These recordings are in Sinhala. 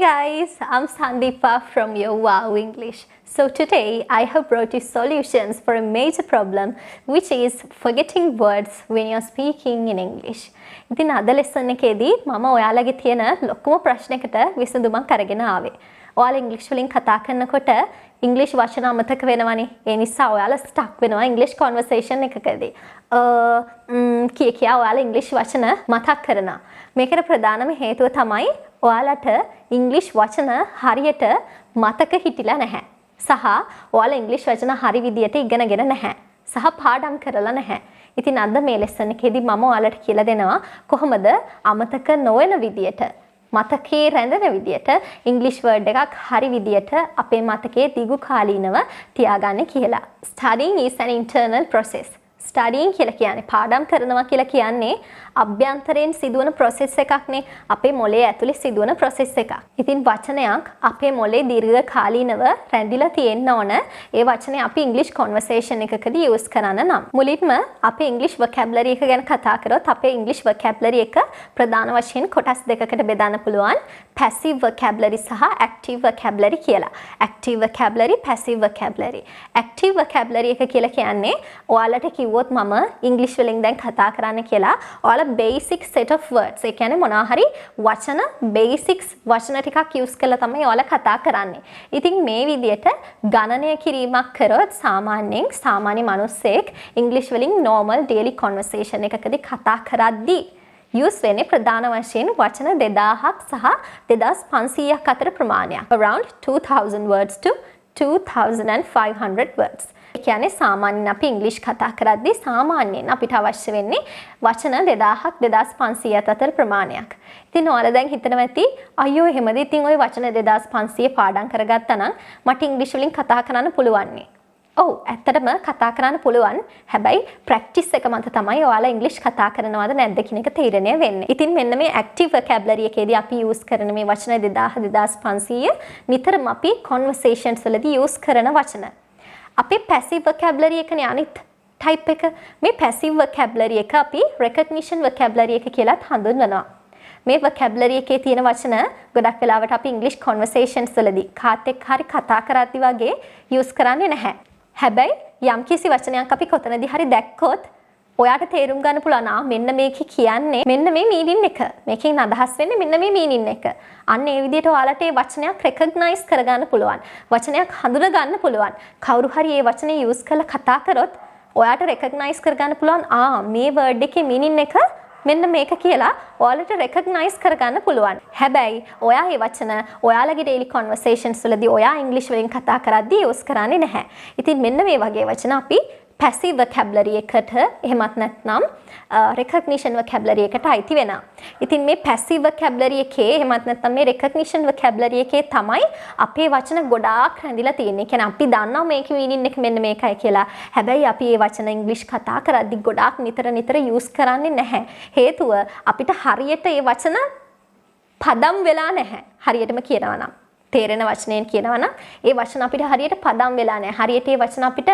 guys, I'm Sandeepa from your Wow English. So today I have brought you solutions for a major problem which is forgetting words when you're speaking in English. ඉතින් අද ලෙසන් එකේදී මම ඔයාලගේ තියෙන ලොකුම ප්‍රශ්නයකට විසඳුමක් අරගෙන ආවේ. ඔයාලා ඉංග්‍රීසි වලින් කතා කරනකොට ඉංග්‍රීසි වචන අමතක වෙනවනේ. ඒ නිසා ඔයාලා ස්ටක් වෙනවා ඉංග්‍රීසි කන්වර්සේෂන් එකකදී. කියා ඔයාලා ඉංග්‍රීසි වචන මතක් කරනවා. මේකට ප්‍රධානම හේතුව තමයි ඔයාලට ඉංග්‍රීසි වචන හරියට මතක හිටිලා නැහැ. සහ ඔයාලා ඉංග්‍රීසි වචන හරි විදියට ඉගෙනගෙන නැහැ. සහ පාඩම් කරලා නැහැ. ඉතින් අද මේ ලෙසන් එකේදී මම ඔයාලට කියලා දෙනවා කොහොමද අමතක නොවන විදියට මතකේ රැඳෙන විදියට ඉංග්‍රීසි වර්ඩ් එකක් හරි විදියට අපේ මතකයේ දීර්ඝ කාලීනව තියාගන්න කියලා. Studying is an internal process. Studying කියලා කියන්නේ පාඩම් කරනවා කියලා කියන්නේ අභ්‍යන්තරයෙන් සිදුවන process එකක්නේ. අපේ මොළයේ ඇතුලේ සිදුවන process එකක්. ඉතින් වචනයක් අපේ මොළයේ දීර්ඝ කාලීනව රැඳිලා තියෙන්න ඕන. ඒ වචනේ අපි English conversation එකකදී use කරන්න නම්. මුලින්ම අපේ English vocabulary එක ගැන කතා කරොත් අපේ English vocabulary එක ප්‍රධාන වශයෙන් කොටස් දෙකකට බෙදන්න පුළුවන්. Passive vocabulary සහ active vocabulary කියලා. Active vocabulary, passive vocabulary. Active vocabulary එක කියලා කියන්නේ ඔයාලට කිව්වොත් මම ඉංග්‍රීසි වලින් දැන් කතා කරන්න කියලා ඔයාලා basic set of words ඒ කියන්නේ මොනවා හරි වචන basics වචන ටිකක් use කරලා තමයි ඔයාලා කතා කරන්නේ. ඉතින් මේ විදිහට ගණනය කිරීමක් කරොත් සාමාන්‍ය මිනිස්සෙක් ඉංග්‍රීසි වලින් normal daily conversation එකකදී කතා කරද්දී use වෙන්නේ ප්‍රධාන වශයෙන් වචන 2000ක් සහ 2500ක් අතර ප්‍රමාණයක්. Around 2000 words to 2500 words. ඒ කියන්නේ සාමාන්‍යයෙන් අපි ඉංග්‍රීසි කතා කරද්දී සාමාන්‍යයෙන් අපිට අවශ්‍ය වෙන්නේ වචන 2000ක් 2500 අතර ප්‍රමාණයක්. ඉතින් ඔයාලා දැන් හිතනවා ඇති අයියෝ එහෙමද? ඉතින් ওই වචන 2500 පාඩම් කරගත්තා නම් මට ඉංග්‍රීසි වලින් කතා කරන්න පුළුවන් නේ. ඔව් ඇත්තටම කතා කරන්න පුළුවන්. හැබැයි ප්‍රැක්ටිස් එක මත තමයි ඔයාලා ඉංග්‍රීසි කතා කරනවද නැද්ද කියන එක තීරණය වෙන්නේ. ඉතින් මෙන්න මේ ඇක්ටිව් vocabulary එකේදී අපි use කරන මේ වචන 2000 2500 නිතරම අපි conversations වලදී use කරන වචන. අපේ passive vocabulary එකනේ අනිත් type එක. මේ passive vocabulary එක අපි recognition vocabulary එක කියලාත් හඳුන්වනවා. මේ vocabulary එකේ තියෙන වචන ගොඩක් වෙලාවට අපි English conversations වලදී කාත් එක්ක හරි කතා කරද්දී වගේ use කරන්නේ නැහැ. හැබැයි යම්කිසි වචනයක් අපි කොතනදී හරි දැක්කොත් ඔයාට තේරුම් ගන්න පුළුවන් මෙන්න මේක කියන්නේ මෙන්න මේ meaning එක. මේකෙන් අදහස් වෙන්නේ මෙන්න මේ meaning එක. අන්න ඒ විදිහට ඔයාලට ඒ වචනයක් recognize කරගන්න පුළුවන්. වචනයක් හඳුනා ගන්න පුළුවන්. කවුරු හරි ඒ වචනේ use කරලා කතා කරොත් ඔයාට recognize කරගන්න පුළුවන් මේ word එකේ meaning එක මෙන්න මේක කියලා ඔයාලට recognize කරගන්න පුළුවන්. හැබැයි ඔයා මේ වචන ඔයාලගේ daily conversations වලදී ඔයා ඉංග්‍රීසි වලින් කතා කරද්දී use කරන්නේ නැහැ. ඉතින් මෙන්න මේ වගේ වචන අපි passive vocabulary එකට එහෙමත් නැත්නම් recognition vocabulary එකට අයිති වෙනවා. ඉතින් මේ passive vocabulary එකේ එහෙමත් නැත්නම් මේ recognition vocabulary එකේ තමයි අපේ වචන ගොඩාක් රැඳිලා තියෙන්නේ. ඒ කියන්නේ අපි දන්නවා මේකේ meaning එක මෙන්න මේකයි කියලා. හැබැයි අපි මේ වචන ඉංග්‍රීසි කතා කරද්දී ගොඩාක් නිතර use කරන්නේ නැහැ. හේතුව අපිට හරියට මේ වචන පදම් වෙලා නැහැ. හරියටම කියනවා නම් තේරෙන වචනයෙන් කියනවා නම් ඒ වචන අපිට හරියට පදම් වෙලා නැහැ. හරියට මේ වචන අපිට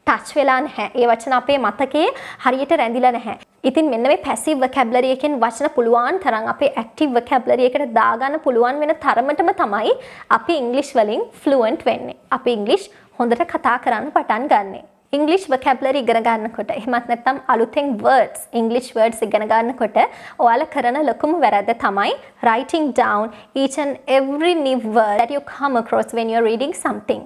ටච් වෙලා නැහැ. ඒ වචන අපේ මතකයේ හරියට රැඳිලා නැහැ. ඉතින් මෙන්න මේ passive vocabulary එකෙන් වචන පුළුවන් තරම් අපේ active vocabulary එකට දාගන්න පුළුවන් වෙන තරමටම තමයි අපි ඉංග්‍රීසි වලින් fluent වෙන්නේ. අපි ඉංග්‍රීසි හොඳට කතා කරන්න පටන් ගන්නෙ. English vocabulary ඉගෙන ගන්නකොට එහෙමත් නැත්නම් අලුතෙන් words English words ඉගෙන ගන්නකොට ඔයාලා කරන ලොකුම වැරද්ද තමයි writing down each and every new word that you come across when you're reading something.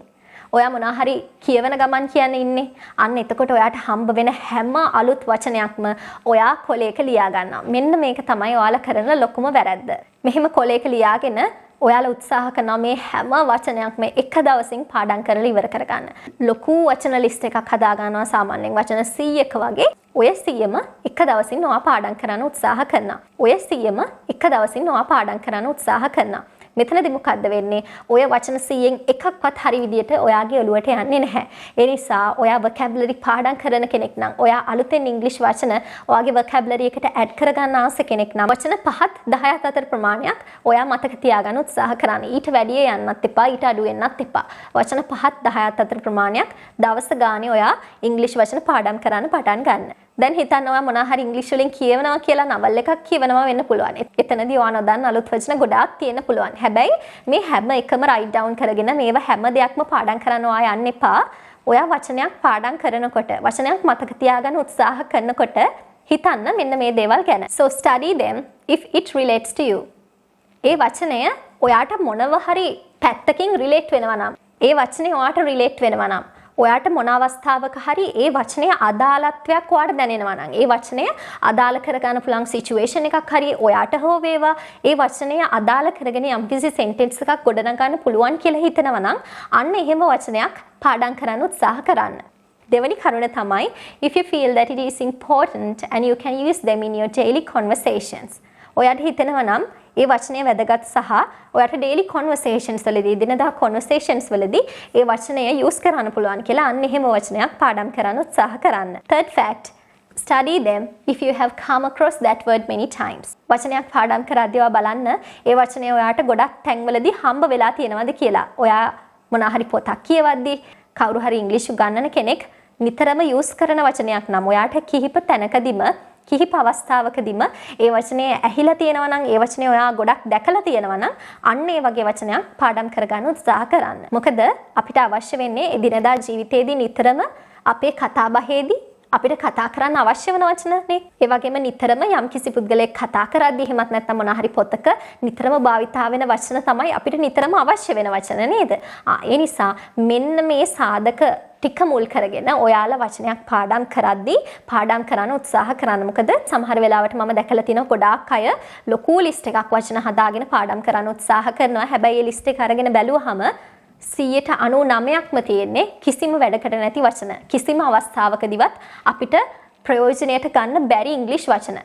ඔයා මොනවා හරි කියවන ගමන් කියන්නේ ඉන්නේ. අන්න එතකොට ඔයාට හම්බ වෙන හැම අලුත් වචනයක්ම ඔයා කොලයක ලියා ගන්නවා. මෙන්න මේක තමයි ඔයාලා කරන ලොකුම වැරද්ද. මෙහෙම කොලයක ලියාගෙන ඔයාලා උත්සාහ කරනවා මේ හැම වචනයක්ම එක දවසින් පාඩම් කරලා ඉවර කරගන්න. ලොකු වචන ලිස්ට් එකක් හදා ගන්නවා සාමාන්‍යයෙන් වචන 100ක වගේ. ඔය 100ම එක දවසින් ඔයා පාඩම් කරන්න උත්සාහ කරනවා. ඔය 100ම එක දවසින් ඔයා පාඩම් කරන්න උත්සාහ කරනවා. මෙතනදී මොකද්ද වෙන්නේ? ඔය වචන 100න් එකක්වත් හරි විදියට ඔයාගේ ඔළුවට යන්නේ නැහැ. ඒ නිසා ඔයා vocabulary පාඩම් කරන කෙනෙක් නම් ඔයා අලුතෙන් ඉංග්‍රීසි වචන ඔයාගේ vocabulary එකට add කරගන්න ආස කෙනෙක් නම් වචන 5ත් 10ත් අතර ප්‍රමාණයක් ඔයා මතක තියාගන්න උත්සාහ කරන්න. ඊට වැඩිය යන්නත් එපා, ඊට අඩු වෙන්නත් එපා. වචන 5ත් 10ත් අතර ප්‍රමාණයක් දවස ගානේ ඔයා ඉංග්‍රීසි වචන පාඩම් කරන්න පටන් ගන්න. දැන් හිතන්න ඔයා මොනවා හරි ඉංග්‍රීසි වලින් කියවනවා කියලා නවල් එකක් කියවනවා වෙන්න පුළුවන්. එතනදී ඔයා නොදන්න අලුත් වචන ගොඩාක් තියෙන්න පුළුවන්. හැබැයි මේ හැම එකම write down කරගෙන මේවා හැම දෙයක්ම පාඩම් කරන්න ඔයා යන්න එපා. ඔයා වචනයක් පාඩම් කරනකොට වචනයක් මතක තියාගන්න උත්සාහ කරනකොට හිතන්න මෙන්න මේ දේවල් ගැන. So study them if it relates to you. ඒ වචනය ඔයාට මොනව හරි පැත්තකින් relate වෙනවා නම් ඒ වචනේ ඔයාට relate වෙනවා නම් ඔයාට මොන අවස්ථාවක හරි ඒ වචනේ අදාළත්වයක් ඔයාට දැනෙනවා නම් ඒ වචනය අදාළ කරගන්න පුළුවන් සිචුේෂන් එකක් හරි ඔයාට හෝ වේවා ඒ වචනය අදාළ කරගෙන යම්කිසි සෙන්ටෙන්ස් එකක් ගොඩනගන්න පුළුවන් කියලා හිතනවා නම් අන්න එහෙම වචනයක් පාඩම් කරන්න උත්සාහ කරන්න. දෙවැනි කරුණ තමයි if you feel that it is important and you can use them in your daily conversations. ඔයාට හිතෙනවා නම් ඒ වචනය වැදගත් සහ ඔයාට daily conversations වලදී දිනදා conversations වලදී ඒ වචනය use කරන්න පුළුවන් කියලා අන්න එහෙම වචනයක් පාඩම් කරන්න උත්සාහ කරන්න. Third fact, study them if you have come across that word many times. වචනයක් පාඩම් කරද්දී ඔයා බලන්න ඒ වචනය ඔයාට ගොඩක් තැන්වලදී හම්බ වෙලා තියෙනවද කියලා. ඔයා මොනවා හරි පොතක් කියවද්දී කවුරු හරි ඉංග්‍රීසි උගන්වන කෙනෙක් නිතරම use කරන වචනයක් නම් ඔයාට කිහිප තැනකදීම කිහිප අවස්ථාවකදීම ඒ වචනේ ඇහිලා තියෙනවා නම් ඒ වචනේ ඔයා ගොඩක් දැකලා තියෙනවා නම් අන්න ඒ වගේ වචනයක් පාඩම් කරගන්න උත්සාහ කරන්න. මොකද අපිට අවශ්‍ය වෙන්නේ එදිනදා ජීවිතේදී නිතරම අපේ කතා බහේදී අපිට කතා කරන්න අවශ්‍ය වෙන වචනනේ. ඒ වගේම නිතරම යම්කිසි පුද්ගලයෙක් කතා කරද්දී එහෙමත් නැත්නම් මොන හරි පොතක නිතරම භාවිතා වෙන වචන තමයි අපිට නිතරම අවශ්‍ය වෙන වචන නේද? ඒ නිසා මෙන්න මේ සාධක ටික මුල් කරගෙන ඔයාලා වචනයක් පාඩම් කරද්දී පාඩම් කරන්න උත්සාහ කරන්න. මොකද සමහර වෙලාවට මම දැකලා තියෙනවා ගොඩාක් අය ලොකු ලිස්ට් එකක් වචන හදාගෙන පාඩම් කරන්න උත්සාහ කරනවා. හැබැයි ඒ ලිස්ට් එක අරගෙන බැලුවහම 99%ක්ම තියෙන්නේ කිසිම වැඩකට නැති වචන. කිසිම අවස්ථාවකදීවත් අපිට ප්‍රයෝජනයට ගන්න බැරි ඉංග්‍රීසි වචන.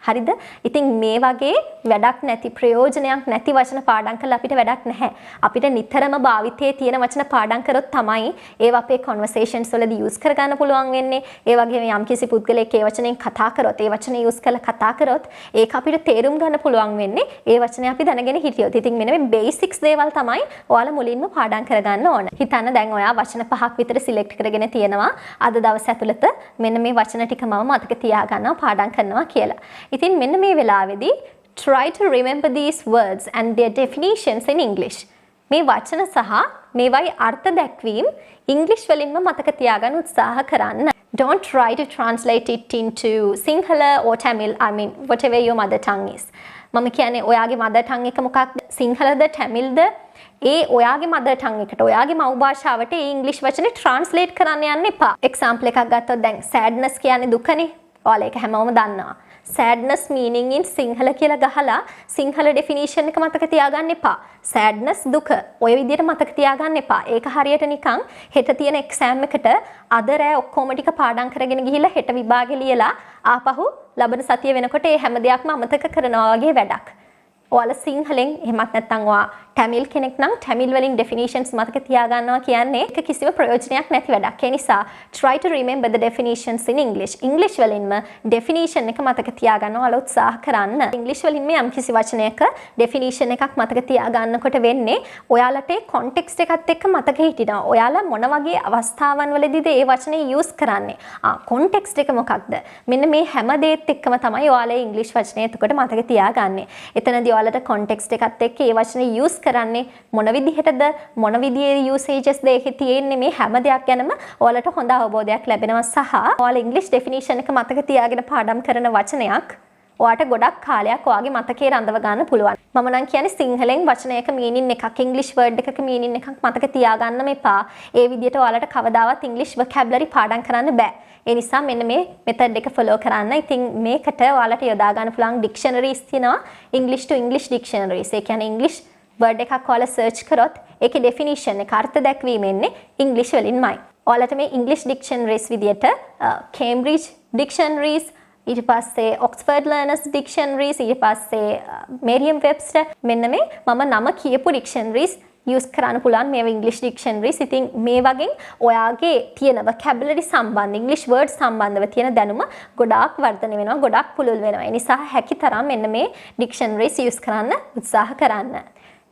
හරිද? ඉතින් මේ වගේ වැඩක් නැති ප්‍රයෝජනයක් නැති වචන පාඩම් කරලා අපිට වැඩක් නැහැ. අපිට නිතරම භාවිතයේ තියෙන වචන පාඩම් කරොත් තමයි ඒව අපේ conversations වලදී use කරගන්න පුළුවන් වෙන්නේ. ඒ වගේම යම්කිසි පුද්ගලයෙක් ඒ වචනෙන් කතා කරොත්, ඒ වචනේ use කරලා කතා කරොත් ඒක අපිට තේරුම් ගන්න පුළුවන් වෙන්නේ ඒ වචනේ අපි දැනගෙන හිටියොත්. ඉතින් මෙන්න මේ basics දේවල් තමයි ඔයාලා මුලින්ම පාඩම් කරගන්න ඕන. හිතන්න දැන් ඔයා වචන 5ක් විතර select කරගෙන තියෙනවා. අද දවස් ඇතුළත මෙන්න මේ වචන ටික මම මතක තියාගන්නවා පාඩම් කරනවා කියලා. ඉතින් මෙන්න මේ වෙලාවේදී try to remember these words and their definitions in English. මේ වචන සහ මේවයි අර්ථ දැක්වීම ඉංග්‍රීසි වලින්ම මතක තියාගන්න උත්සාහ කරන්න. Don't try to translate it into Sinhala or Tamil, I mean whatever your mother tongue is. මම කියන්නේ ඔයාගේ mother tongue එක මොකක්ද? සිංහලද තමිල්ද? ඒ ඔයාගේ mother tongue එකට ඔයාගේ මව් භාෂාවට ඒ ඉංග්‍රීසි වචනේ translate කරන්න යන්න එපා. example එකක් ගත්තොත් දැන් sadness කියන්නේ දුකනේ. ඔයාලා ඒක හැමෝම දන්නවා. sadness meaning in සිංහල කියලා ගහලා සිංහල definition එක මතක තියාගන්න එපා. sadness දුක ඔය විදිහට මතක තියාගන්න එපා. ඒක හරියට නිකන් හෙට තියෙන exam එකට අද රෑ ඔක්කොම ටික පාඩම් කරගෙන ගිහිල්ලා හෙට විභාගෙ ලියලා ආපහු ලබන සතිය වෙනකොට ඒ හැම දෙයක්ම අමතක කරනවා වගේ වැඩක්. ඔයාලා සිංහලෙන් එහෙමත් නැත්නම් ඔයා තමිල් කෙනෙක් නම් තමිල් වලින් definitions මතක තියාගන්නවා කියන්නේ ඒක කිසිම ප්‍රයෝජනයක් නැති වැඩක්. ඒ නිසා try to remember the definitions in English. English වලින්ම definition එක මතක තියාගන්න ඔයාලා උත්සාහ කරන්න. English වලින්ම යම් කිසි වචනයක definition එකක් මතක තියාගන්නකොට වෙන්නේ ඔයාලට ඒ context එකත් එක්ක මතක හිටිනවා. ඔයාලා මොන වගේ අවස්ථාවන් වලදීද ඒ වචනේ use කරන්නේ? context එක මොකක්ද? මෙන්න මේ හැම දෙයත් එක්කම තමයි ඔයාලා English වචනේ එතකොට මතක තියාගන්නේ. එතනදී ඔයාලට context එකත් එක්ක ඒ වචනේ use කරන්නේ මොන විදිහටද මොන විදිහේ usages දෙකේ තියෙන්නේ මේ හැම දෙයක් ගැනම ඔයාලට හොඳ අවබෝධයක් ලැබෙනවා සහ ඔයාලා English definition එක මතක තියාගෙන පාඩම් කරන වචනයක් ඔයාට ගොඩක් කාලයක් ඔයාගේ මතකේ රඳව ගන්න පුළුවන්. මම නම් කියන්නේ සිංහලෙන් වචනයක meaning එකක් English word එකක meaning එකක් මතක තියාගන්න මෙපා. ඒ විදිහට ඔයාලට කවදාවත් English vocabulary පාඩම් කරන්න බෑ. ඒ නිසා මෙන්න මේ method එක follow කරන්න. ඉතින් මේකට ඔයාලට යොදා ගන්න පුළුවන් dictionaries තියෙනවා. English to English dictionaries. ඒ කියන්නේ English word එකක් ඔයාලා search කරොත් ඒකේ definition එක අර්ථ දැක්වීම එන්නේ English වලින්මයි. ඔයාලට මේ English dictionaries විදියට Cambridge dictionaries ඊට පස්සේ Oxford Learners dictionaries ඊට පස්සේ Merriam-Webster මෙන්න මේ මම නම කියපු dictionaries use කරන්න පුළුවන් මේ English dictionaries. ඉතින් මේ වගේ ඔයාගේ තියෙන vocabulary සම්බන්ධ English words සම්බන්ධව තියෙන දැනුම ගොඩාක් වර්ධනය වෙනවා, ගොඩාක් පුළුල් වෙනවා. ඒ නිසා හැකිතරම් මෙන්න මේ dictionaries use කරන්න උත්සාහ කරන්න.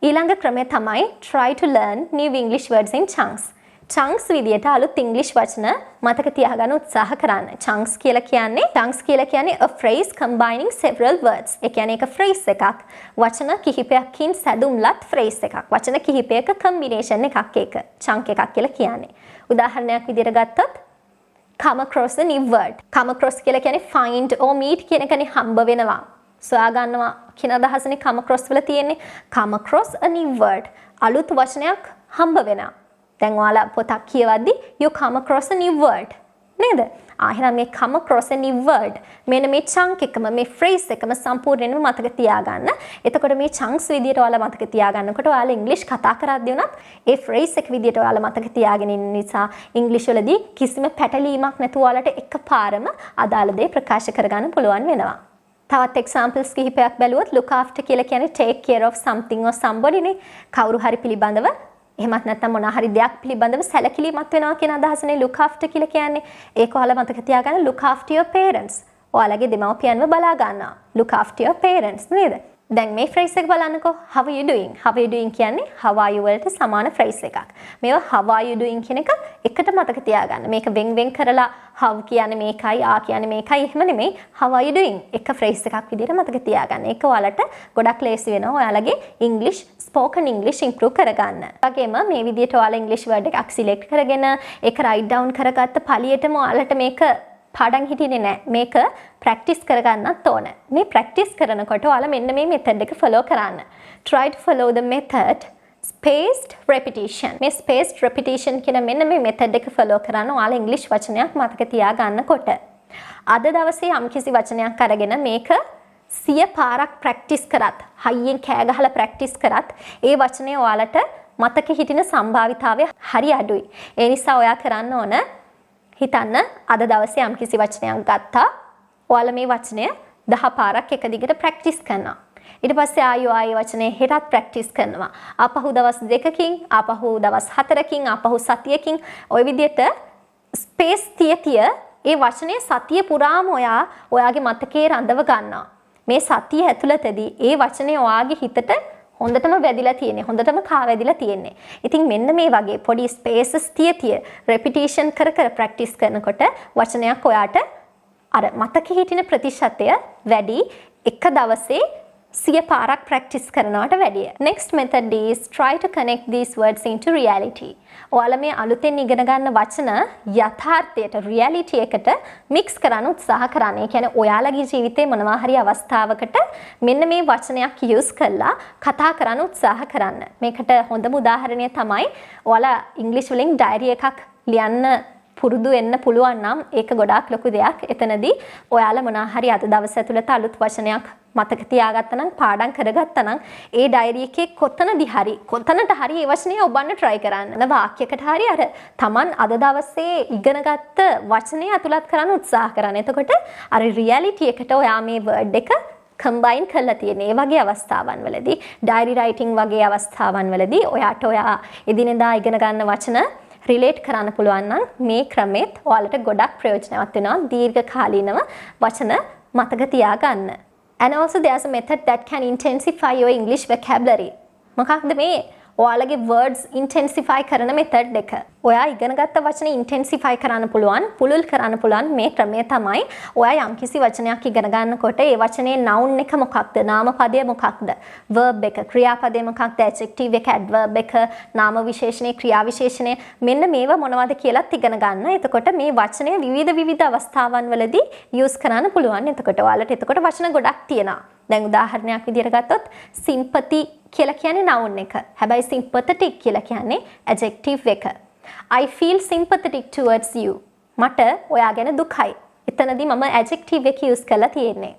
ඊළඟ ක්‍රමය තමයි try to learn new English words in chunks. chunks විදියට අලුත් English වචන මතක තියාගන්න උත්සාහ කරන්න. chunks කියලා කියන්නේ a phrase combining several words. ඒ කියන්නේ එක phrase එකක් වචන කිහිපයකින් සැදුම්ලත් phrase එකක්. වචන කිහිපයක combination එකක් ඒක. chunk එකක් කියලා කියන්නේ. උදාහරණයක් විදියට ගත්තොත් come across a new word. come across කියලා කියන්නේ find or meet කියන එකනේ හම්බ වෙනවා. සොයා ගන්නවා කියන අදහසනේ come across වල තියෙන්නේ. come across a new word. අලුත් වචනයක් හම්බ වෙනවා. දැන් ඔයාලා පොතක් කියවද්දි you come across a new word. නේද? එහෙනම් මේ come across a new word මෙන්න මේ chunk එකම මේ phrase එකම සම්පූර්ණයෙන්ම මතක තියාගන්න. එතකොට මේ chunks විදියට ඔයාලා මතක තියාගන්නකොට ඔයාලා English කතා කරද්දී උනත් ඒ phrase එක විදියට ඔයාලා මතක තියාගෙන ඉන්න නිසා English වලදී කිසිම පැටලීමක් නැතුව ඔයාලට එකපාරම අදාළ දේ ප්‍රකාශ කරගන්න පුළුවන් වෙනවා. තවත් examples කිහිපයක් බැලුවොත් look after කියලා කියන්නේ take care of something or somebody නේ. කවුරු හරි පිළිබඳව එහෙමත් නැත්නම් මොනවා හරි දෙයක් පිළිබඳව සැලකිලිමත් වෙනවා කියන අදහසනේ look after කියලා කියන්නේ. ඒක ඔයාලා මතක තියාගන්න look after your parents. ඔයාලගේ දෙමව්පියන්ව බලා ගන්නවා. look after your parents නේද? දැන් මේ phrase එක බලන්නකෝ. how are you doing? how are you doing කියන්නේ how are you වලට සමාන phrase එකක්. මේවා how are you doing කියන එක එකට මතක තියාගන්න. මේක වෙන් කරලා how කියන්නේ මේකයි ආ කියන්නේ මේකයි එහෙම නෙමෙයි. how are you doing? එක phrase එකක් විදිහට මතක තියාගන්න. ඒක ඔයාලට ගොඩක් ලේසි වෙනවා ඔයාලගේ English spoken English improve කරගන්න. වගේම මේ විදිහට ඔයාලා English word එකක් select කරගෙන ඒක write down කරගත්ත පළියටම ඔයාලට මේක පාඩම් හිටින්නේ නැහැ. මේක ප්‍රැක්ටිස් කරගන්නත් ඕන. මේ ප්‍රැක්ටිස් කරනකොට ඔයාලා මෙන්න මේ මෙතඩ් එක ෆලෝ කරන්න. try to follow the method spaced repetition. මේ spaced repetition කියන මෙන්න මේ මෙතඩ් එක ෆලෝ කරන්න ඔයාලා ඉංග්‍රීසි වචනයක් මතක තියා ගන්නකොට අද දවසේ යම්කිසි වචනයක් අරගෙන මේක 100 පාරක් ප්‍රැක්ටිස් කරත්, හයියෙන් කෑ ගහලා ප්‍රැක්ටිස් කරත් ඒ වචනේ ඔයාලට මතක හිටින සම්භාවිතාවය හරි අඩුයි. ඒ නිසා ඔයා කරන්න ඕන හිතන්න අද දවසේ යම්කිසි වචනයක් ගත්තා. ඔයාලා මේ වචනය 10 පාරක් එක දිගට ප්‍රැක්ටිස් කරනවා. ඊට පස්සේ ආයෙ වචනේ හෙටත් ප්‍රැක්ටිස් කරනවා. ආපහු දවස් 2කින්, ආපහු දවස් 4කින්, ආපහු සතියකින් ඔය විදිහට ස්පේස් තිය ඒ වචනේ සතිය පුරාම ඔයාගේ මතකයේ රඳව ගන්නවා. මේ සතිය ඇතුළතදී ඒ වචනේ ඔයාගේ හිතට හොඳටම වැදිලා තියෙන්නේ. හොඳටම කාවැදිලා තියෙන්නේ. ඉතින් මෙන්න මේ වගේ පොඩි ස්පේසස් තිය repetition කර ප්‍රැක්ටිස් කරනකොට වචනයක් ඔයාට අර මතක හිටින ප්‍රතිශතය වැඩි එක දවසේ 100 පාරක් ප්‍රැක්ටිස් කරනවට වැඩිය. Next method is try to connect these words into reality. ඔයාලා මේ අලුතෙන් ඉගෙන ගන්න වචන යථාර්ථයට reality එකට mix කරන්න උත්සාහ කරන්න. ඒ කියන්නේ ඔයාලගේ ජීවිතේ මොනවා හරි අවස්ථාවකට මෙන්න මේ වචනයක් use කරලා කතා කරන්න උත්සාහ කරන්න. මේකට හොඳම උදාහරණය තමයි ඔයාලා ඉංග්‍රීසි වලින් diary එකක් ලියන්න පුරුදු වෙන්න පුළුවන් නම් ඒක ගොඩාක් ලොකු දෙයක්. එතනදී ඔයාලා මොනවා හරි අද දවස් ඇතුළත අලුත් වචනයක් මතක තියාගත්තා නම් පාඩම් කරගත්තා නම් ඒ ඩයරි එකේ කොතනට හරි ඒ වචනේ ඔබන්න try කරන්න. වාක්‍යයකට හරි අර Taman අද දවසේ ඉගෙනගත්ත වචනේ අතුලත් කරන්න උත්සාහ කරන්න. එතකොට අර reality එකට ඔයා මේ word එක combine කරලා තියෙන ඒ වගේ අවස්ථාවන් වලදී diary writing වගේ අවස්ථාවන් වලදී ඔයා එදිනෙදා ඉගෙන ගන්න වචන relate කරන්න පුළුවන් නම් මේ ක්‍රමෙත් ඔයාලට ගොඩක් ප්‍රයෝජනවත් වෙනවා දීර්ඝ කාලීනව වචන මතක තියාගන්න. And also there's a method that can intensify your English vocabulary. මොකක්ද මේ? ඔයාලගේ words intensify කරන method එක. ඔයා ඉගෙනගත්ත වචන intensify කරන්න පුළුවන්, පුළුල් කරන්න පුළුවන් මේ ක්‍රමය තමයි ඔයා යම්කිසි වචනයක් ඉගෙන ගන්නකොට ඒ වචනේ noun එක මොකක්ද? නාමපදය මොකක්ද? verb එක, ක්‍රියාපදය මොකක්ද? adjective එක, adverb එක, නාම විශේෂණේ, ක්‍රියා විශේෂණේ මෙන්න මේවා මොනවද කියලාත් ඉගෙන ගන්න. එතකොට මේ වචනය විවිධ අවස්ථාවන් වලදී use කරන්න පුළුවන්. එතකොට ඔයාලට වචන ගොඩක් තියෙනවා. දැන් උදාහරණයක් විදිහට ගත්තොත් sympathy කියලා කියන්නේ noun එක. හැබැයි sympathetic කියලා කියන්නේ adjective එක. I feel sympathetic towards you. මට ඔයා ගැන දුකයි. එතනදී මම adjective එක use කරලා තියෙන්නේ.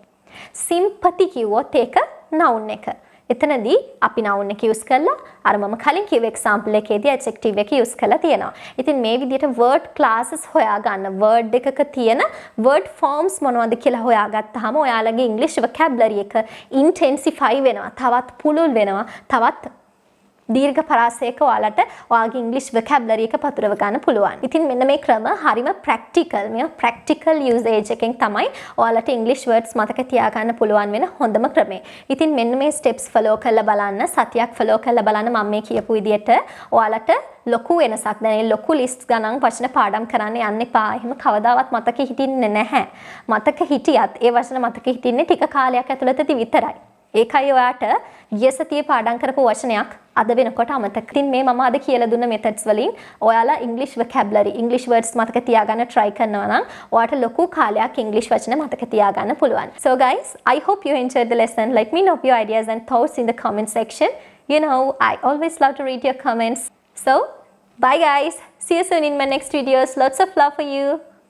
sympathy කිව්වොත් ඒක noun එක. එතනදී අපි noun එක use කරලා අර මම කලින් කිව්ව example එකේදී adjective එක use කරලා තියෙනවා. ඉතින් මේ විදිහට word classes හොයාගන්න word එකක තියෙන word forms මොනවද කියලා හොයාගත්තාම ඔයාලගේ English vocabulary එක intensify වෙනවා. තවත් පුළුල් වෙනවා. තවත් දීර්ඝ පරාසයක ඔයාලට ඔයාගේ ඉංග්‍රීසි vocabulary එක පතුරව ගන්න පුළුවන්. ඉතින් මෙන්න මේ ක්‍රම හරිම ප්‍රැක්ටිකල්. මේ ප්‍රැක්ටිකල් යූසේජ් එකෙන් තමයි ඔයාලට ඉංග්‍රීසි වර්ඩ්ස් මතක තියාගන්න පුළුවන් වෙන හොඳම ක්‍රමය. ඉතින් මෙන්න මේ ස්ටෙප්ස් ෆලෝ කරලා බලන්න, සතියක් ෆලෝ කරලා බලන්න මම මේ කියපු විදිහට ඔයාලට ලොකු වෙනසක් දැනෙයි. ලොකු ලිස්ට් ගණන් වචන පාඩම් කරන්න යන්න එපා. එහෙම කවදාවත් මතක හිටින්නේ නැහැ. මතක හිටියත් ඒ වචන මතක හිටින්නේ ටික කාලයක් ඇතුළතදී විතරයි. ඒකයි ඔයාට ගිය සතියේ පාඩම් කරපු වචනයක් අද වෙනකොට අමතක. ඉතින් මේ මම අද කියලා දුන්න මෙතඩ්ස් වලින් ඔයාලා ඉංග්‍රීසි vocabulary ඉංග්‍රීසි words මතක තියාගන්න try කරනවා නම් ඔයාට ලොකු කාලයක් ඉංග්‍රීසි වචන මතක තියාගන්න පුළුවන්. So guys, I hope you enjoyed the lesson. Let me know your ideas and thoughts in the comment section. You know, I always love to read your comments. So, bye guys. See you soon in my next videos. Lots of love for you.